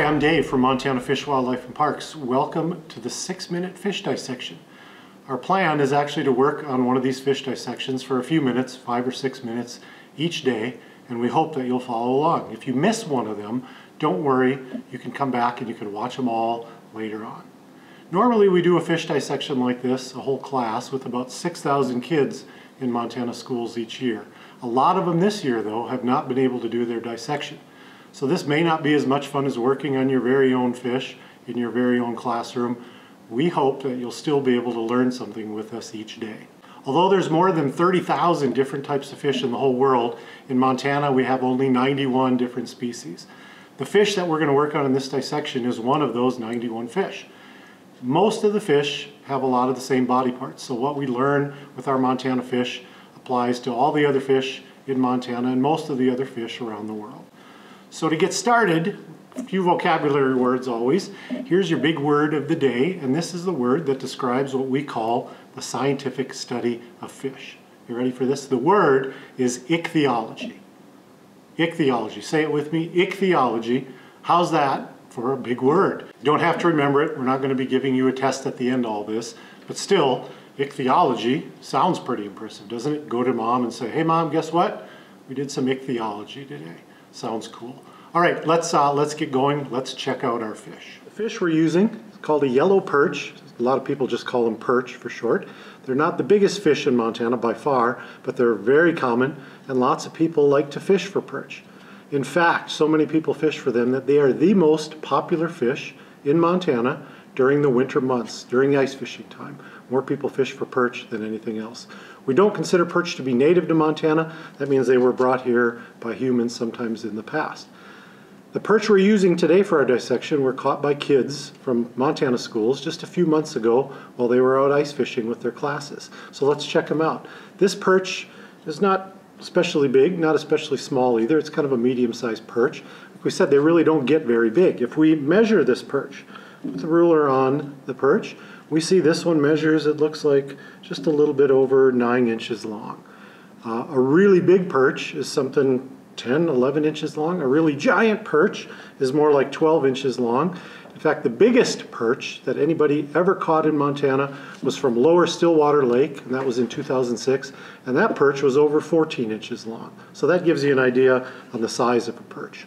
Hi, I'm Dave from Montana Fish, Wildlife and Parks. Welcome to the 6-minute fish dissection. Our plan is actually to work on one of these fish dissections for a few minutes, 5 or 6 minutes each day, and we hope that you'll follow along. If you miss one of them, don't worry, you can come back and you can watch them all later on. Normally we do a fish dissection like this, a whole class, with about 6,000 kids in Montana schools each year. A lot of them this year, though, have not been able to do their dissection. So this may not be as much fun as working on your very own fish in your very own classroom. We hope that you'll still be able to learn something with us each day. Although there's more than 30,000 different types of fish in the whole world, in Montana we have only 91 different species. The fish that we're going to work on in this dissection is one of those 91 fish. Most of the fish have a lot of the same body parts, so what we learn with our Montana fish applies to all the other fish in Montana and most of the other fish around the world. So to get started, a few vocabulary words always. Here's your big word of the day, and this is the word that describes what we call the scientific study of fish. You ready for this? The word is ichthyology. Ichthyology. Say it with me. Ichthyology. How's that for a big word? You don't have to remember it. We're not going to be giving you a test at the end of all this, but still, ichthyology sounds pretty impressive, doesn't it? Go to mom and say, hey mom, guess what? We did some ichthyology today. Sounds cool. All right, let's get going. Let's check out our fish. The fish we're using is called a yellow perch. A lot of people just call them perch for short. They're not the biggest fish in Montana by far, but they're very common, and lots of people like to fish for perch. In fact, so many people fish for them that they are the most popular fish in Montana during the winter months, during the ice fishing time. More people fish for perch than anything else. We don't consider perch to be native to Montana. That means they were brought here by humans sometimes in the past. The perch we're using today for our dissection were caught by kids from Montana schools just a few months ago while they were out ice fishing with their classes. So let's check them out. This perch is not especially big, not especially small either. It's kind of a medium-sized perch. Like we said, they really don't get very big. If we measure this perch, put the ruler on the perch, we see this one measures, it looks like just a little bit over 9 inches long. A really big perch is something 10, 11 inches long. A really giant perch is more like 12 inches long. In fact, the biggest perch that anybody ever caught in Montana was from Lower Stillwater Lake, and that was in 2006, and that perch was over 14 inches long. So that gives you an idea on the size of a perch.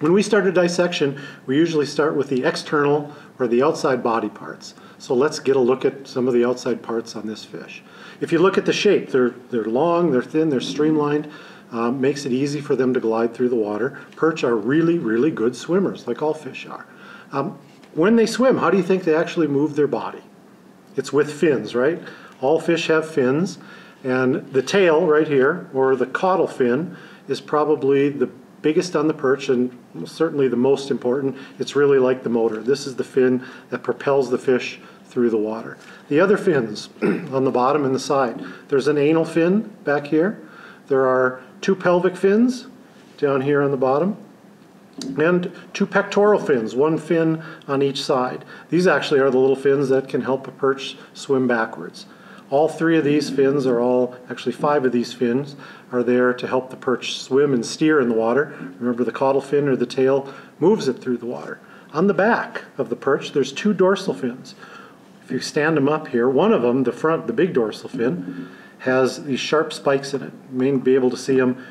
When we start a dissection, we usually start with the external or the outside body parts. So let's get a look at some of the outside parts on this fish. If you look at the shape, they're long, they're thin, they're streamlined, makes it easy for them to glide through the water. Perch are really, really good swimmers, like all fish are. When they swim, how do you think they actually move their body? It's with fins, right? All fish have fins, and the tail right here, or the caudal fin, is probably the biggest on the perch and certainly the most important. It's really like the motor. This is the fin that propels the fish through the water. The other fins on the bottom and the side, there's an anal fin back here. There are 2 pelvic fins down here on the bottom and 2 pectoral fins, 1 fin on each side. These actually are the little fins that can help a perch swim backwards. All 3 of these fins actually 5 of these fins are there to help the perch swim and steer in the water. Remember, the caudal fin or the tail moves it through the water. On the back of the perch, there's 2 dorsal fins. If you stand them up here, one of them, the front, the big dorsal fin, has these sharp spikes in it. You may be able to see them,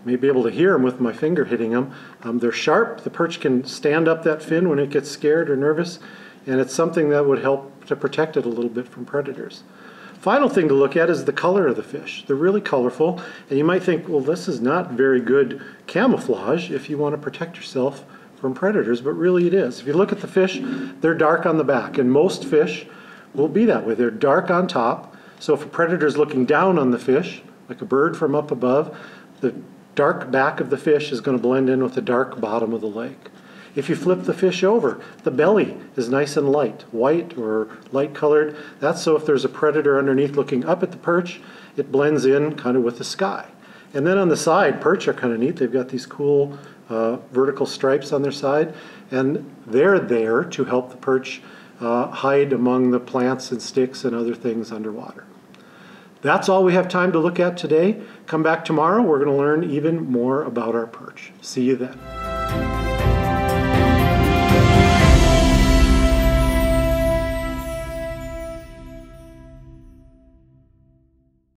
may be able to hear them with my finger hitting them. They're sharp. The perch can stand up that fin when it gets scared or nervous, and it's something that would help to protect it a little bit from predators. Final thing to look at is the color of the fish. They're really colorful, and you might think, well, this is not very good camouflage if you want to protect yourself from predators, but really it is. If you look at the fish, they're dark on the back, and most fish will be that way. They're dark on top, so if a predator is looking down on the fish, like a bird from up above, the dark back of the fish is going to blend in with the dark bottom of the lake. If you flip the fish over, the belly is nice and light, white or light colored. That's so if there's a predator underneath looking up at the perch, it blends in kind of with the sky. And then on the side, perch are kind of neat. They've got these cool vertical stripes on their side, and they're there to help the perch hide among the plants and sticks and other things underwater. That's all we have time to look at today. Come back tomorrow. We're going to learn even more about our perch. See you then.